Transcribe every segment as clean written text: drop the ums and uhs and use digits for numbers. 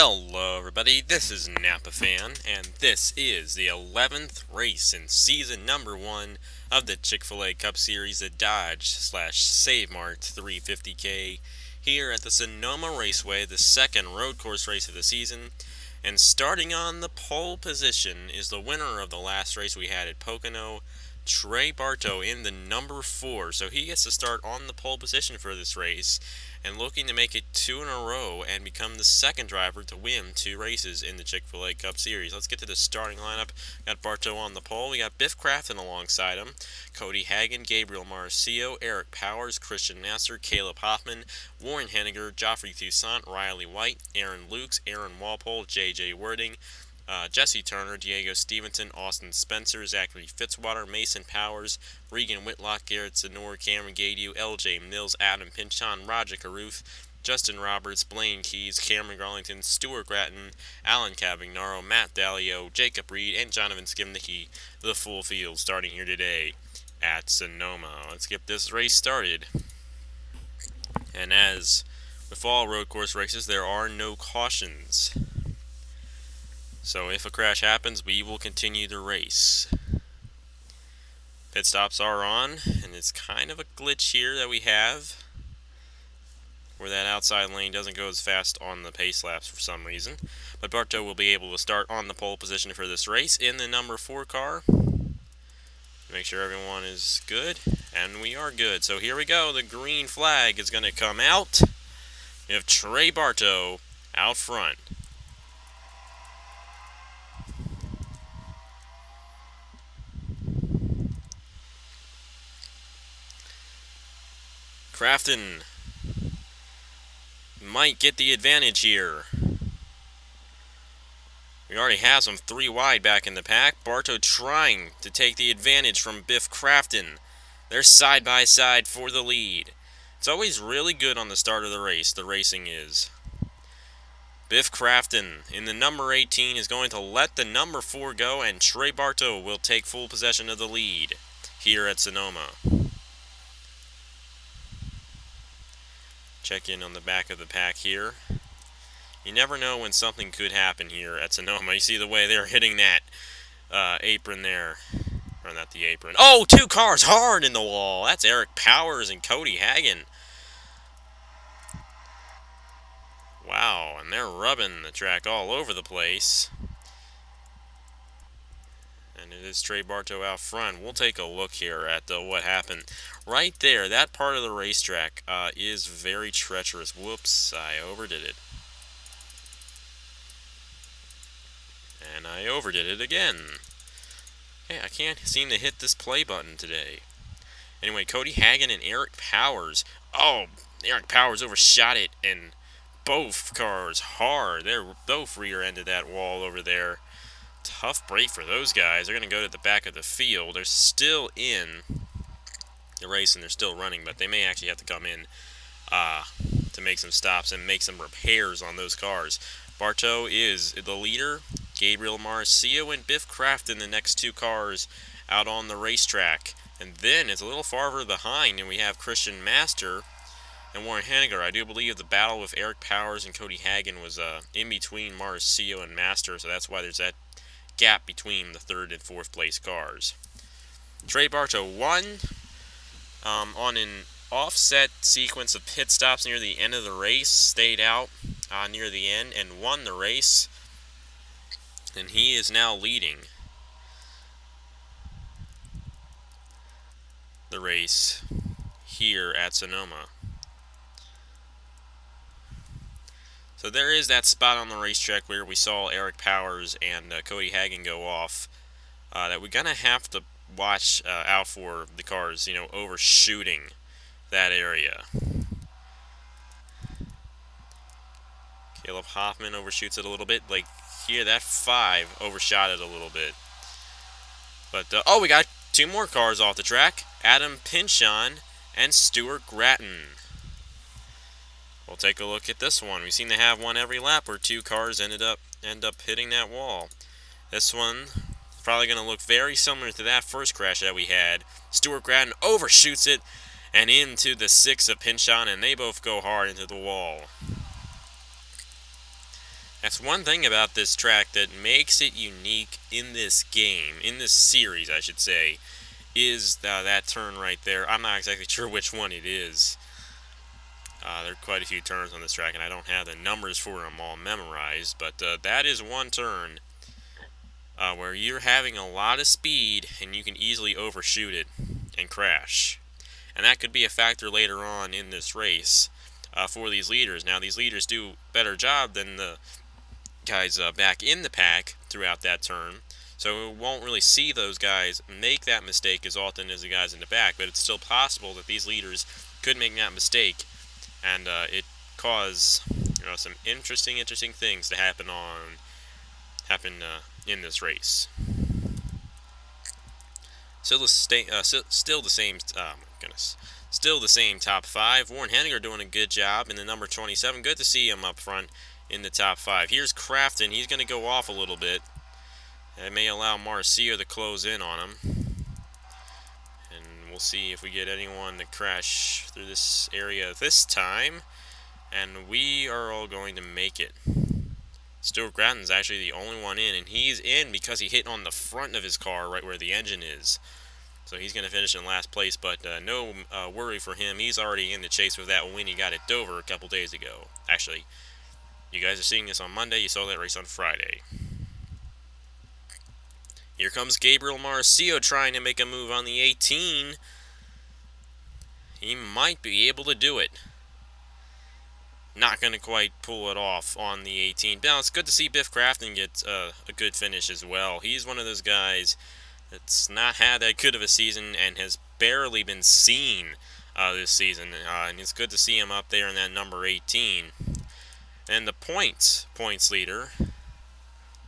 Hello everybody, this is Napa Fan, and this is the 11th race in season number 1 of the Chick-fil-A Cup Series, the Dodge/Save Mart 350K, here at the Sonoma Raceway, the second road course race of the season. And starting on the pole position is the winner of the last race we had at Pocono, Trey Bartow in the number 4, so he gets to start on the pole position for this race, and looking to make it 2 in a row and become the second driver to win 2 races in the Chick-fil-A Cup Series. Let's get to the starting lineup. Got Bartow on the pole. We got Biff Crafton alongside him, Cody Hagan, Gabriel Marcio, Eric Powers, Christian Nasser, Caleb Hoffman, Warren Henniger, Joffrey Toussaint, Riley White, Aaron Lukes, Aaron Walpole, J.J. Wording, Jesse Turner, Diego Stevenson, Austin Spencer, Zachary Fitzwater, Mason Powers, Regan Whitlock, Garrett Zenor, Cameron Gadu, L.J. Mills, Adam Pinchon, Roger Caruth, Justin Roberts, Blaine Keys, Cameron Garlington, Stuart Gratton, Alan Cavagnaro, Matt Dalio, Jacob Reed, and Jonathan Skimnicki, the full field starting here today at Sonoma. Let's get this race started. And as with all road course races, there are no cautions. So if a crash happens, we will continue the race. Pit stops are on, and it's kind of a glitch here that we have, where that outside lane doesn't go as fast on the pace laps for some reason. But Bartow will be able to start on the pole position for this race in the number 4 car. Make sure everyone is good, and we are good. So here we go, the green flag is going to come out. We have Trey Bartow out front. Crafton might get the advantage here. We already have some 3 wide back in the pack. Bartow trying to take the advantage from Biff Crafton. They're side by side for the lead. It's always really good on the start of the race, the racing is. Biff Crafton in the number 18 is going to let the number 4 go, and Trey Bartow will take full possession of the lead here at Sonoma. Check in on the back of the pack here. You never know when something could happen here at Sonoma. You see the way they're hitting that apron there. Or not the apron. Oh, 2 cars hard in the wall. That's Eric Powers and Cody Hagan. Wow, and they're rubbing the track all over the place. And it is Trey Bartow out front. We'll take a look here at what happened. Right there, that part of the racetrack is very treacherous. Whoops, I overdid it. And I overdid it again. Hey, I can't seem to hit this play button today. Anyway, Cody Hagan and Eric Powers. Oh, Eric Powers overshot it, and both cars hard. They're both rear-ended that wall over there. Tough break for those guys. They're going to go to the back of the field. They're still in the race, and they're still running, but they may actually have to come in to make some stops and make some repairs on those cars. Bartow is the leader. Gabriel Marcio and Biff Crafton, the next 2 cars out on the racetrack. And then it's a little farther behind, and we have Christian Master and Warren Henniger. I do believe the battle with Eric Powers and Cody Hagan was in between Marcio and Master, so that's why there's that gap between the 3rd and 4th place cars. Trey Bartow won on an offset sequence of pit stops near the end of the race, stayed out near the end and won the race, and he is now leading the race here at Sonoma. So there is that spot on the racetrack where we saw Eric Powers and Cody Hagan go off that we're going to have to watch out for the cars, overshooting that area. Caleb Hoffman overshoots it a little bit. Like here, that 5 overshot it a little bit. But, oh, we got 2 more cars off the track. Adam Pinchon and Stuart Gratton. We'll take a look at this one. We seem to have one every lap where 2 cars end up hitting that wall. This one probably going to look very similar to that first crash that we had. Stuart Gratton overshoots it and into the 6 of Pinchon, and they both go hard into the wall. That's one thing about this track that makes it unique in this game, in this series, I should say, is that turn right there. I'm not exactly sure which one it is. There are quite a few turns on this track, and I don't have the numbers for them all memorized, but that is one turn where you're having a lot of speed, and you can easily overshoot it and crash. And that could be a factor later on in this race for these leaders. Now, these leaders do a better job than the guys back in the pack throughout that turn, so we won't really see those guys make that mistake as often as the guys in the back, but it's still possible that these leaders could make that mistake, and it cause some interesting things to happen in this race. Still the same. Oh my goodness. Still the same top five. Warren Henniger doing a good job in the number 27. Good to see him up front in the top five. Here's Crafton. He's going to go off a little bit. That may allow Marcio to close in on him. And we'll see if we get anyone to crash through this area this time. And we are all going to make it. Stuart Gratton's actually the only one in, and he's in because he hit on the front of his car right where the engine is. So he's going to finish in last place, but no worry for him. He's already in the chase with that win he got at Dover a couple days ago. Actually, you guys are seeing this on Monday. You saw that race on Friday. Here comes Gabriel Marcio trying to make a move on the 18. He might be able to do it. Not going to quite pull it off on the 18. Now, it's good to see Biff Crafton get a good finish as well. He's one of those guys that's not had that good of a season and has barely been seen this season. And it's good to see him up there in that number 18. And the points leader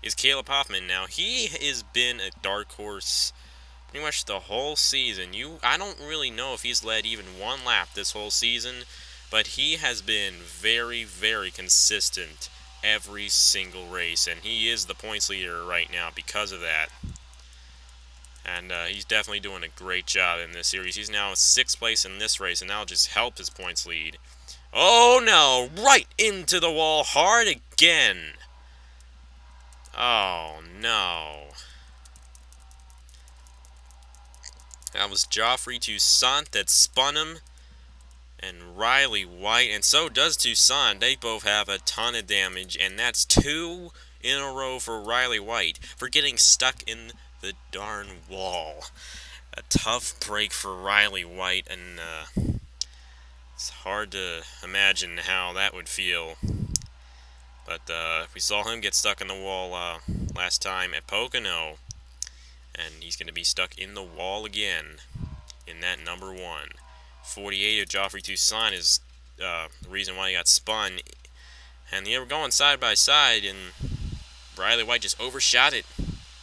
is Caleb Hoffman. Now, he has been a dark horse pretty much the whole season. I don't really know if he's led even one lap this whole season, but he has been very, very consistent every single race, and he is the points leader right now because of that. And he's definitely doing a great job in this series. He's now 6th place in this race, and that'll just help his points lead. Oh no, right into the wall hard again. Oh no. That was Joffrey Toussaint that spun him, and Riley White, and so does Toussaint. They both have a ton of damage, and that's 2 in a row for Riley White for getting stuck in the darn wall. A tough break for Riley White, and it's hard to imagine how that would feel. But we saw him get stuck in the wall last time at Pocono, and he's going to be stuck in the wall again in that number 1. 48 of Joffrey Toussaint is the reason why he got spun. And they were going side by side, and Riley White just overshot it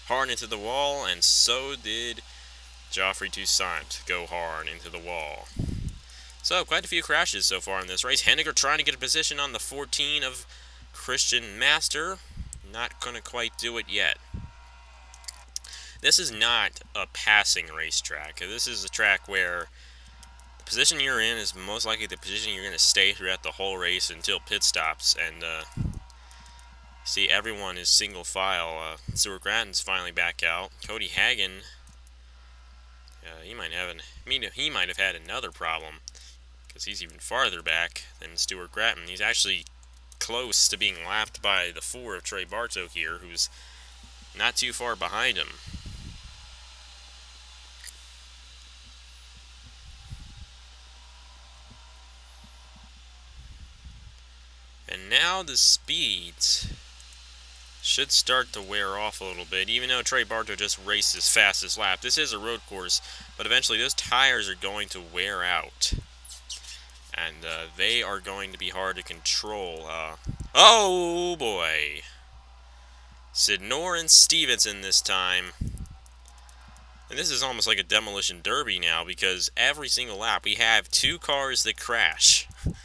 hard into the wall, and so did Joffrey Toussaint go hard into the wall. So, quite a few crashes so far in this race. Henniger trying to get a position on the 14 of Christian Master. Not going to quite do it yet. This is not a passing racetrack. This is a track where the position you're in is most likely the position you're going to stay throughout the whole race until pit stops. And see, everyone is single file. Stuart Gratton's finally back out. Cody Hagan, he might have had another problem because he's even farther back than Stuart Gratton. He's actually close to being lapped by the 4 of Trey Bartok here, who's not too far behind him. And now the speeds should start to wear off a little bit, even though Trey Bartok just raced his fastest lap. This is a road course, but eventually those tires are going to wear out. And they are going to be hard to control. Oh boy. Sidnor and Stevenson this time. And this is almost like a demolition derby now, because every single lap we have 2 cars that crash. Of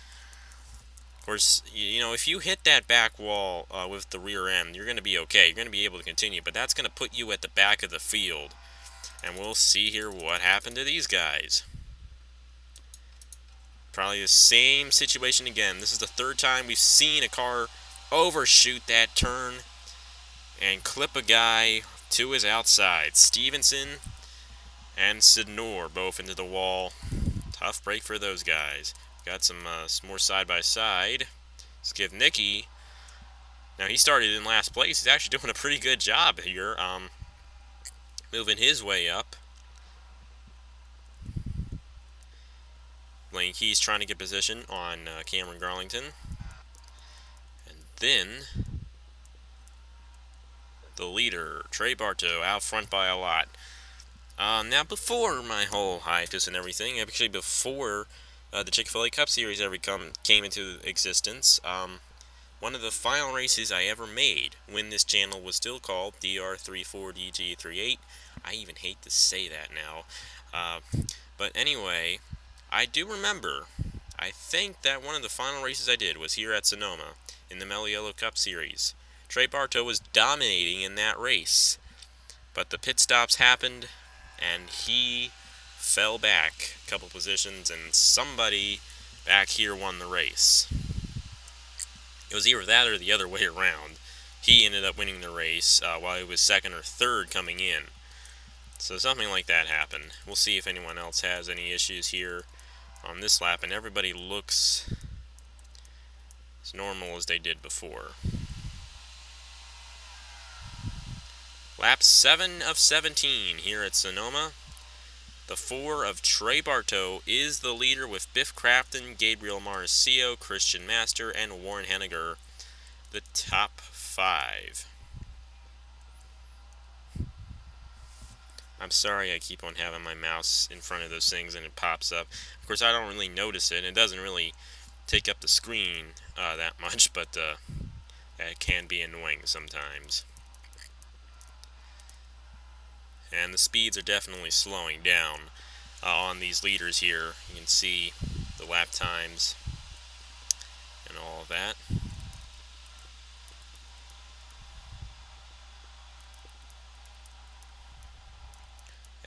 course, if you hit that back wall with the rear end, you're going to be okay. You're going to be able to continue, but that's going to put you at the back of the field. And we'll see here what happened to these guys. Probably the same situation again. This is the 3rd time we've seen a car overshoot that turn and clip a guy to his outside. Stevenson and Sidnor both into the wall. Tough break for those guys. Got some more side-by-side. Let's give Nicky. Now, he started in last place. He's actually doing a pretty good job here, moving his way up. Lane Key's trying to get position on Cameron Garlington. And then the leader, Trey Bartow, out front by a lot. Now, before my whole hiatus and everything, actually before the Chick-fil-A Cup Series ever came into existence, one of the final races I ever made when this channel was still called DR34DG38. I even hate to say that now. But anyway, I do remember, I think that one of the final races I did was here at Sonoma in the Meliello Cup Series. Trey Bartow was dominating in that race, but the pit stops happened, and he fell back a couple positions, and somebody back here won the race. It was either that or the other way around. He ended up winning the race while he was second or third coming in. So something like that happened. We'll see if anyone else has any issues here on this lap, and everybody looks as normal as they did before. Lap 7 of 17 here at Sonoma. The 4 of Trey Bartow is the leader with Biff Crafton, Gabriel Marcio, Christian Master, and Warren Henniger, the top 5. I'm sorry I keep on having my mouse in front of those things and it pops up. Of course, I don't really notice it. It doesn't really take up the screen that much, but that can be annoying sometimes. And the speeds are definitely slowing down on these leaders here. You can see the lap times and all of that.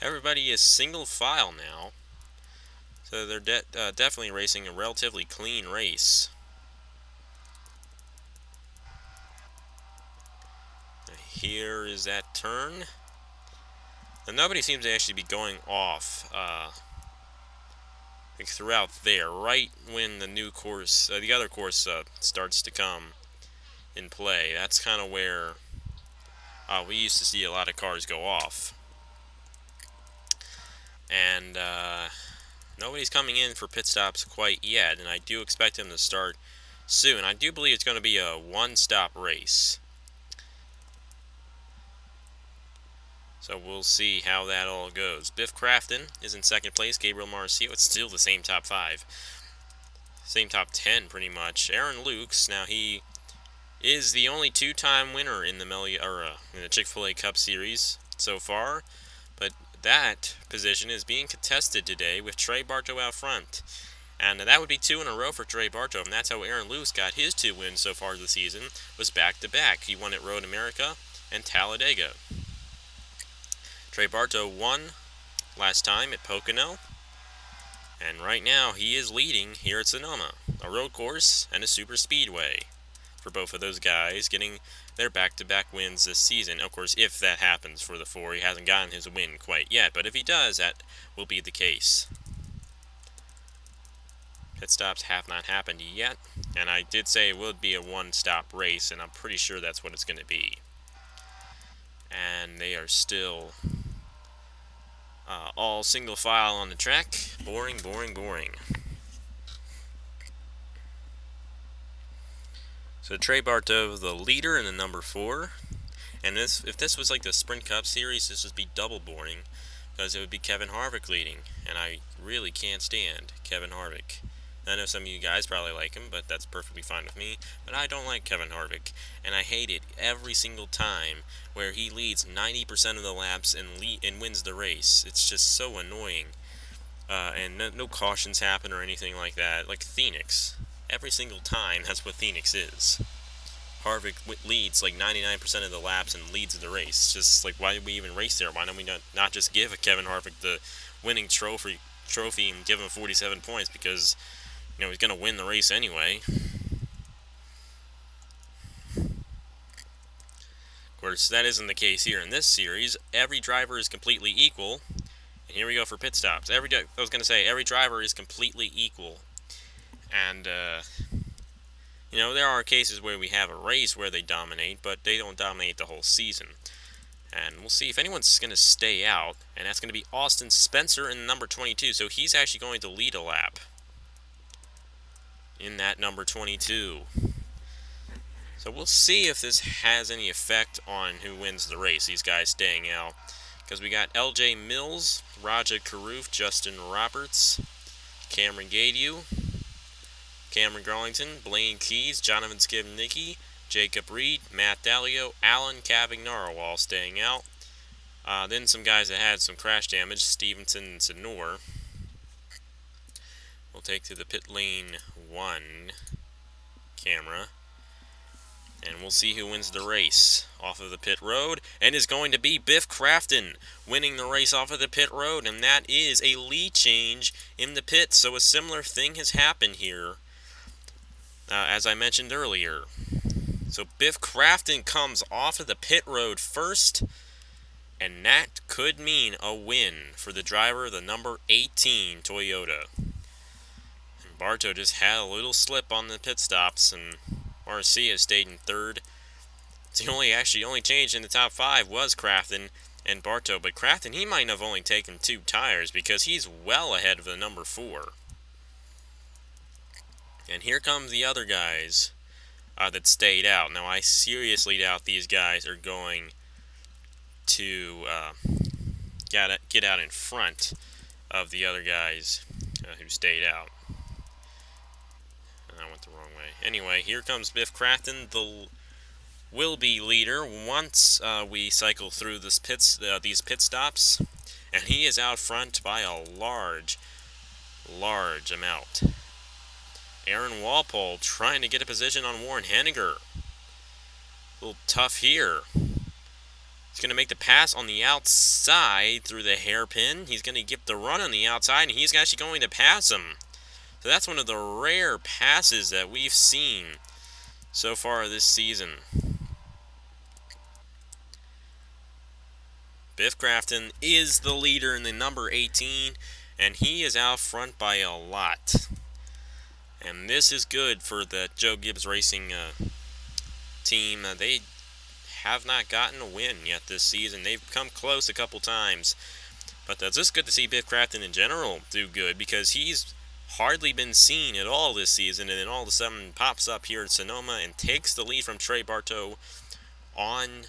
Everybody is single file now, so they're definitely racing a relatively clean race. Here is that turn. Now, nobody seems to actually be going off throughout there, right when the new course, the other course starts to come in play. That's kind of where we used to see a lot of cars go off. And nobody's coming in for pit stops quite yet, and I do expect them to start soon. I do believe it's going to be a one-stop race. So we'll see how that all goes. Biff Crafton is in second place. Gabriel Marcio, it's still the same top 5. Same top 10, pretty much. Aaron Lukes, now he is the only 2-time winner in the in the Chick-fil-A Cup Series so far. But that position is being contested today with Trey Bartow out front. And that would be 2 in a row for Trey Bartow, and that's how Aaron Lukes got his 2 wins so far this season, was back-to-back. He won at Road America and Talladega. Trey Bartow won last time at Pocono, and right now he is leading here at Sonoma, a road course and a super speedway for both of those guys, getting their back-to-back wins this season. Of course, if that happens for the 4, he hasn't gotten his win quite yet, but if he does, that will be the case. Pit stops have not happened yet, and I did say it would be a one-stop race, and I'm pretty sure that's what it's going to be. And they are still all single file on the track. Boring, boring, boring. So Trey Bartow, the leader in the number 4. And if this was like the Sprint Cup Series, this would be double boring, because it would be Kevin Harvick leading. And I really can't stand Kevin Harvick. I know some of you guys probably like him, but that's perfectly fine with me. But I don't like Kevin Harvick, and I hate it every single time where he leads 90% of the laps and wins the race. It's just so annoying. And no cautions happen or anything like that. Like Phoenix. Every single time, that's what Phoenix is. Harvick leads like 99% of the laps and leads the race. It's just like, why did we even race there? Why don't we not just give Kevin Harvick the winning trophy and give him 47 points, because he's going to win the race anyway. course, that isn't the case here in this series. Every driver is completely equal. And here we go for pit stops. Every driver is completely equal. And, there are cases where we have a race where they dominate, but they don't dominate the whole season. And we'll see if anyone's going to stay out, and that's going to be Austin Spencer in number 22. So he's actually going to lead a lap in that number 22. So we'll see if this has any effect on who wins the race, these guys staying out. Because we got LJ Mills, Raja Karoof, Justin Roberts, Cameron Gadieu, Cameron Garlington, Blaine Keys, Jonathan Skibnicki, Jacob Reed, Matt Dalio, Alan Cavagnaro all staying out. Then some guys that had some crash damage, Stevenson and Senor. We'll take to the pit lane 1 camera. And we'll see who wins the race off of the pit road. And is going to be Biff Crafton winning the race off of the pit road. And that is a lead change in the pits. So a similar thing has happened here, as I mentioned earlier. So Biff Crafton comes off of the pit road first. And that could mean a win for the driver of the number 18 Toyota. And Bartow just had a little slip on the pit stops, and Marcia stayed in third. The only change in the top 5 was Crafton and Bartow. But Crafton, he might have only taken 2 tires because he's well ahead of the number 4. And here come the other guys that stayed out. Now, I seriously doubt these guys are going to get out in front of the other guys who stayed out. I went the wrong way. Anyway, here comes Biff Crafton, the will-be leader once we cycle through these pit stops, and he is out front by a large amount. Aaron Walpole trying to get a position on Warren Henniger. A little tough here. He's going to make the pass on the outside through the hairpin. He's going to get the run on the outside, and he's actually going to pass him. So that's one of the rare passes that we've seen so far this season. Biff Crafton is the leader in the number 18, and he is out front by a lot. And this is good for the Joe Gibbs Racing team. They have not gotten a win yet this season. They've come close a couple times. But that's just good to see Biff Crafton in general do good, because he's hardly been seen at all this season, and then all of a sudden pops up here at Sonoma and takes the lead from Trey Bartow on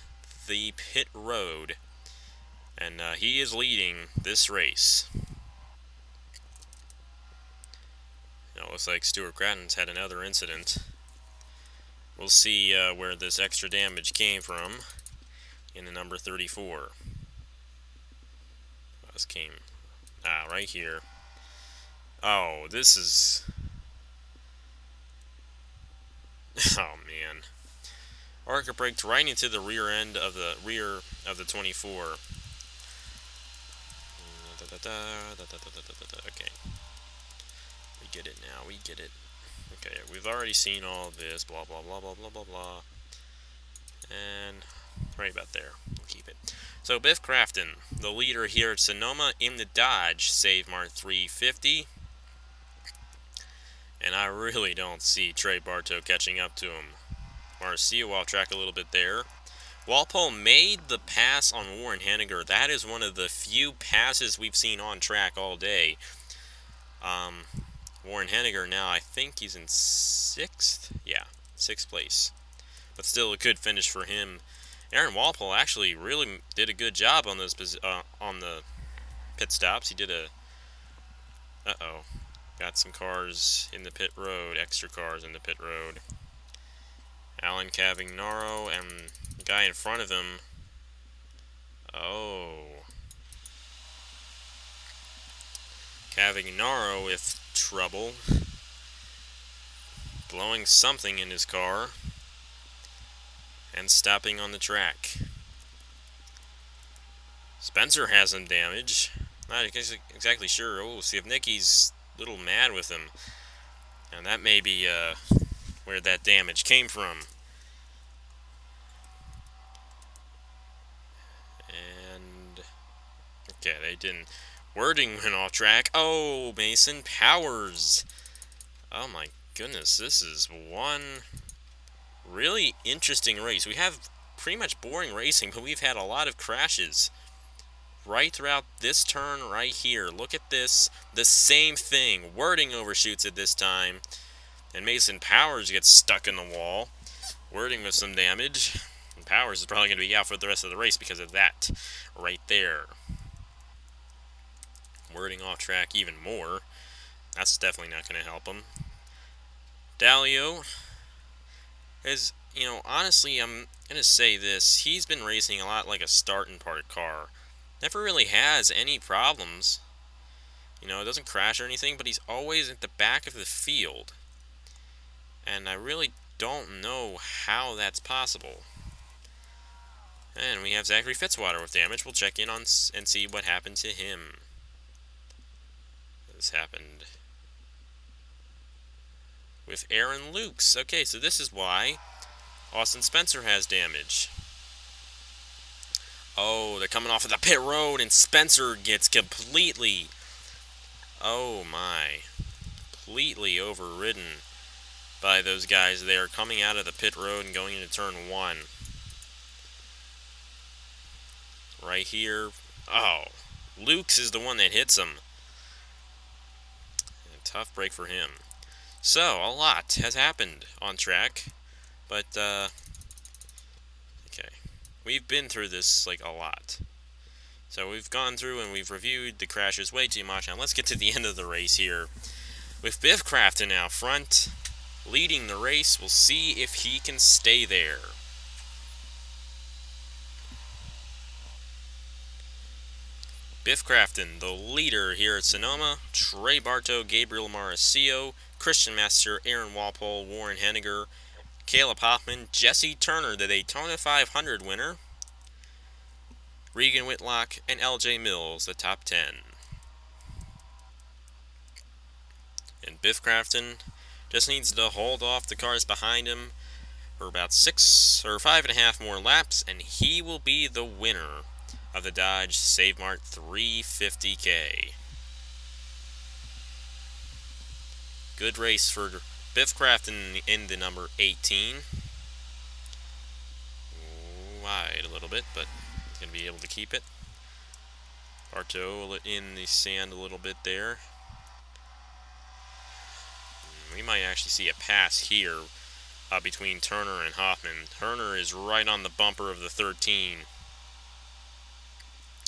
the pit road. And he is leading this race. Now, looks like Stuart Gratton's had another incident. We'll see where this extra damage came from in the number 34. This came right here. Oh, this is... Oh, man. Arca braked right into the rear end of the 24. Okay. We get it now. We get it. Okay, we've already seen all of this. Blah, blah, blah, blah, blah, blah, blah. And right about there. We'll keep it. So, Biff Crafton, the leader here at Sonoma in the Dodge Save Mart 350. And I really don't see Trey Bartow catching up to him. Marcia off track a little bit there. Walpole made the pass on Warren Henniger. That is one of the few passes we've seen on track all day. Warren Henniger now, I think he's in 6th? Yeah, 6th place. But still a good finish for him. Aaron Walpole actually really did a good job on those on the pit stops. He did a... Uh-oh. Got some cars in the pit road, extra cars in the pit road. Alan Cavagnaro and the guy in front of him. Oh. Cavagnaro with trouble. Blowing something in his car. And stopping on the track. Spencer has some damage. Not exactly sure. Oh, see if Nicky's a little mad with him. And that may be where that damage came from. Okay, they didn't. Wording went off track. Oh, Mason Powers. Oh my goodness, this is one really interesting race. We have pretty much boring racing, but we've had a lot of crashes right throughout this turn right here. Look at this. The same thing. Wording overshoots it this time, and Mason Powers gets stuck in the wall. Wording with some damage. And Powers is probably going to be out for the rest of the race because of that right there. Wording off track even more. That's definitely not going to help him. Dalio is, honestly, I'm going to say this. He's been racing a lot like a start and part car. Never really has any problems. It doesn't crash or anything, but he's always at the back of the field. And I really don't know how that's possible. And we have Zachary Fitzwater with damage. We'll check in on and see what happened to him. This happened with Aaron Lukes. Okay, so this is why Austin Spencer has damage. Oh, they're coming off of the pit road, and Spencer gets completely, oh my, completely overridden by those guys there coming out of the pit road and going into turn 1. Right here. Oh, Lukes is the one that hits him. A tough break for him. So, a lot has happened on track, but, okay. We've been through this, like, a lot. So we've gone through and we've reviewed the crashes way too much. Now let's get to the end of the race here. With Biff Crafton out front, leading the race, we'll see if he can stay there. Biff Crafton, the leader here at Sonoma. Trey Bartow, Gabriel Mauricio, Christian Master, Aaron Walpole, Warren Henniger, Caleb Hoffman, Jesse Turner, the Daytona 500 winner, Regan Whitlock, and LJ Mills, the top 10. And Biff Crafton just needs to hold off the cars behind him for about 6 or 5.5 more laps, and he will be the winner of the Dodge Save Mart 350K. Good race for Biff Crafton in the number 18. Wide a little bit, but he's going to be able to keep it. Bartow in the sand a little bit there. We might actually see a pass here between Turner and Hoffman. Turner is right on the bumper of the 13.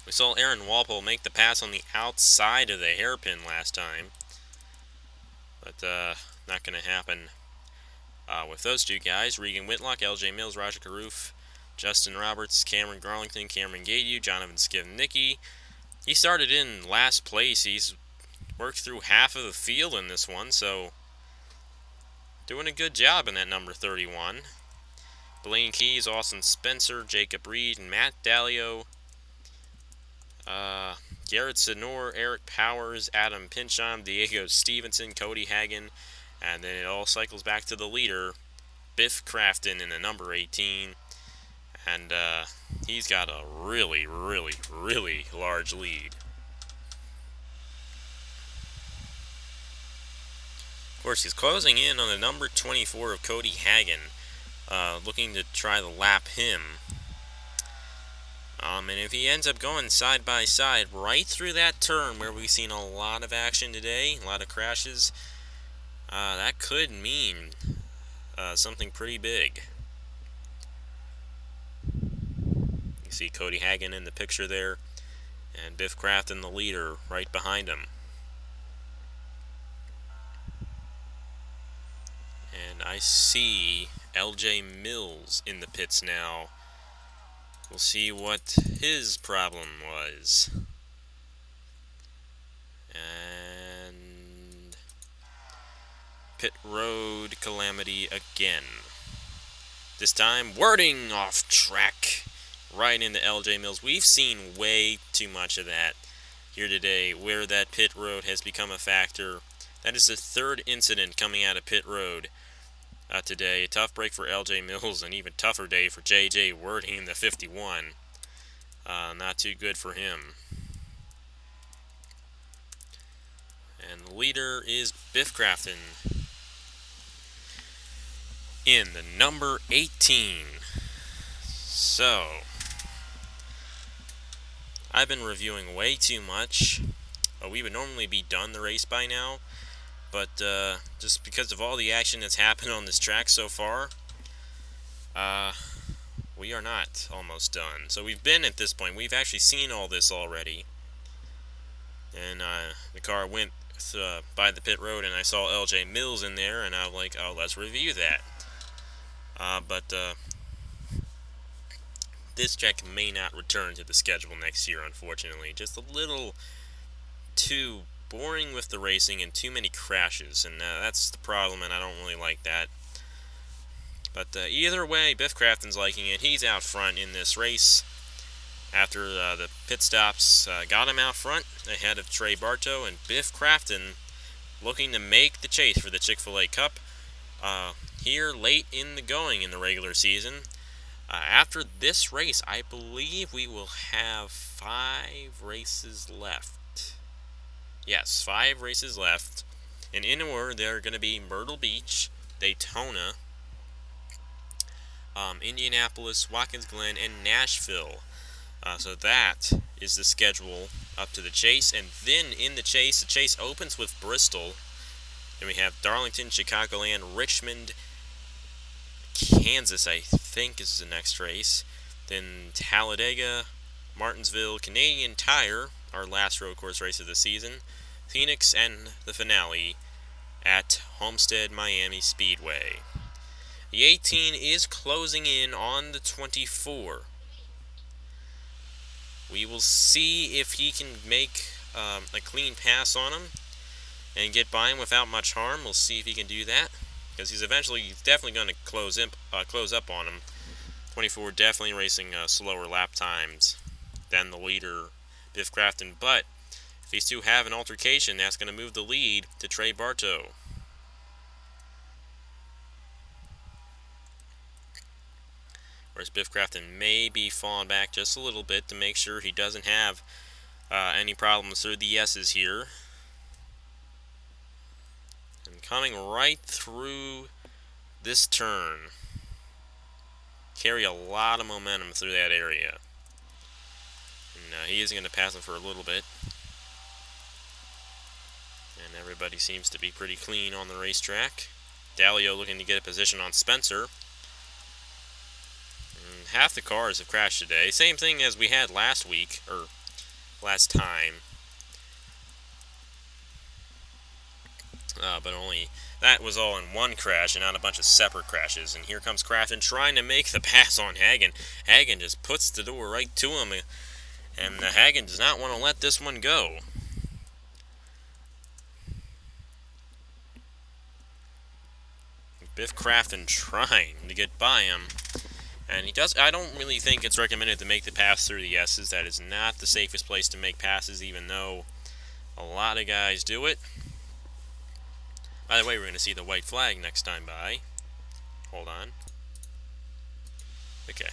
We saw Aaron Walpole make the pass on the outside of the hairpin last time, but not going to happen with those two guys. Regan Whitlock, LJ Mills, Roger Caroof, Justin Roberts, Cameron Garlington, Cameron Gaydew, Jonathan Skivnicki. He started in last place. He's worked through half of the field in this one, so doing a good job in that number 31. Blaine Keys, Austin Spencer, Jacob Reed, and Matt Dalio. Garrett Senor, Eric Powers, Adam Pinchon, Diego Stevenson, Cody Hagan, and then it all cycles back to the leader, Biff Crafton in the number 18, and he's got a really, really, really large lead. Of course, he's closing in on the number 24 of Cody Hagan, looking to try to lap him. And if he ends up going side by side right through that turn where we've seen a lot of action today, a lot of crashes, that could mean something pretty big. You see Cody Hagan in the picture there, and Biff Crafton, the leader, right behind him. And I see LJ Mills in the pits now. We'll see what his problem was. And pit road calamity again. This time, wording off track right into LJ Mills. We've seen way too much of that here today, where that pit road has become a factor. That is the third incident coming out of pit road today. A tough break for LJ Mills, an even tougher day for JJ Wording in the 51. Not too good for him. And the leader is Biff Crafton in the number 18. So, I've been reviewing way too much. We would normally be done the race by now, but just because of all the action that's happened on this track so far, we are not almost done. So we've been at this point. We've actually seen all this already. And the car went by the pit road, and I saw LJ Mills in there, and I was like, oh, let's review that. But this track may not return to the schedule next year, unfortunately. Just a little too boring with the racing and too many crashes, and that's the problem, and I don't really like that. But either way, Biff Crafton's liking it. He's out front in this race. After the pit stops got him out front ahead of Trey Bartow, and Biff Crafton looking to make the chase for the Chick-fil-A Cup here late in the going in the regular season. After this race, I believe we will have 5 races left. Yes, 5 races left. And in order, they're going to be Myrtle Beach, Daytona, Indianapolis, Watkins Glen, and Nashville. So that is the schedule up to the chase. And then in the chase opens with Bristol. Then we have Darlington, Chicagoland, Richmond, Kansas, I think, is the next race. Then Talladega, Martinsville, Canadian Tire, our last road course race of the season. Phoenix, and the finale at Homestead Miami Speedway. The 18 is closing in on the 24. We will see if he can make a clean pass on him and get by him without much harm. We'll see if he can do that, because he's definitely going to close up on him. 24 definitely racing slower lap times than the leader, Biff Crafton. But if these two have an altercation, that's going to move the lead to Trey Bartow. Whereas Biff Crafton may be falling back just a little bit to make sure he doesn't have any problems through the S's here. And coming right through this turn. Carry a lot of momentum through that area. And he is going to pass him for a little bit. And everybody seems to be pretty clean on the racetrack. Dalio looking to get a position on Spencer. And half the cars have crashed today. Same thing as we had last week, or last time. But only that was all in one crash and not a bunch of separate crashes. And here comes Crafton trying to make the pass on Hagen. Hagen just puts the door right to him, and Hagen does not want to let this one go. Biff Crafton trying to get by him. And he does. I don't really think it's recommended to make the pass through the S's. That is not the safest place to make passes, even though a lot of guys do it. By the way, we're going to see the white flag next time by. Hold on. Okay.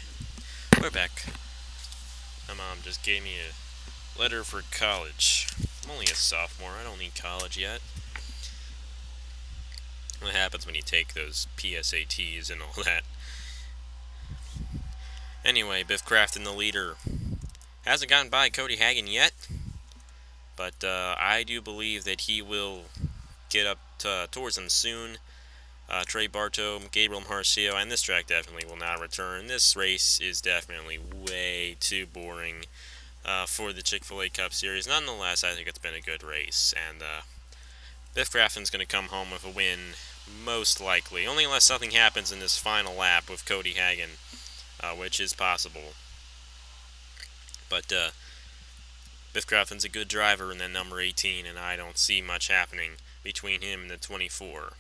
We're back. My mom just gave me a letter for college. I'm only a sophomore. I don't need college yet. What happens when you take those PSATs and all that? Anyway, Biff Crafton, the leader, hasn't gotten by Cody Hagen yet, but I do believe that he will get up towards him soon. Trey Bartow, Gabriel Marcio, and this track definitely will not return. This race is definitely way too boring for the Chick-fil-A Cup Series. Nonetheless, I think it's been a good race, and Biff Crafton's going to come home with a win, most likely. Only unless something happens in this final lap with Cody Hagen, which is possible. But Biff Crafton's a good driver in that number 18, and I don't see much happening between him and the 24.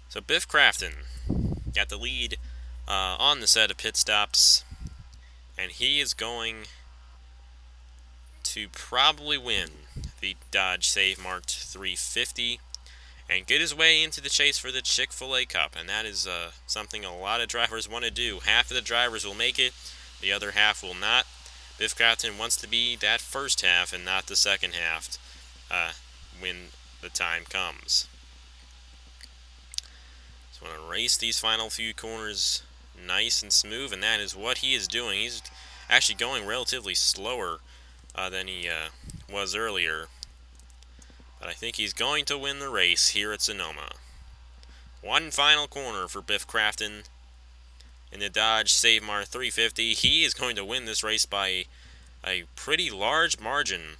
So Biff Crafton got the lead on the set of pit stops, and he is going to probably win the Dodge Save Mart 350 and get his way into the chase for the Chick-fil-A Cup. And that is something a lot of drivers want to do. Half of the drivers will make it, the other half will not. Biff Crafton wants to be that first half and not the second half. when the time comes. So I'm going to race these final few corners nice and smooth, and that is what he is doing. He's actually going relatively slower than he was earlier. But I think he's going to win the race here at Sonoma. One final corner for Biff Crafton in the Dodge Save Mart 350. He is going to win this race by a pretty large margin.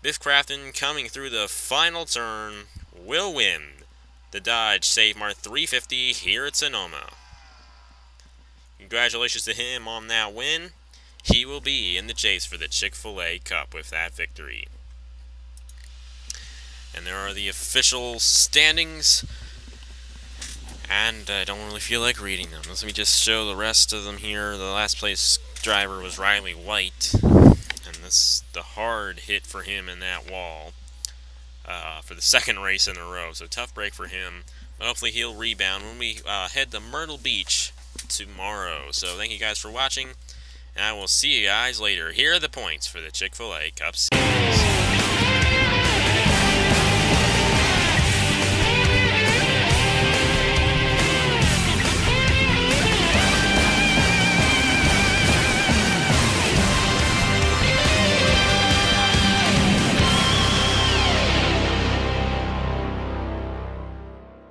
Biff Crafton coming through the final turn will win the Dodge Save Mart 350 here at Sonoma. Congratulations to him on that win. He will be in the chase for the Chick-fil-A Cup with that victory. And there are the official standings. And I don't really feel like reading them. Let me just show the rest of them here. The last place driver was Riley White. And this the hard hit for him in that wall for the second race in a row. So tough break for him. But hopefully he'll rebound when we head to Myrtle Beach tomorrow. So thank you guys for watching. And I will see you guys later. Here are the points for the Chick-fil-A Cup Series.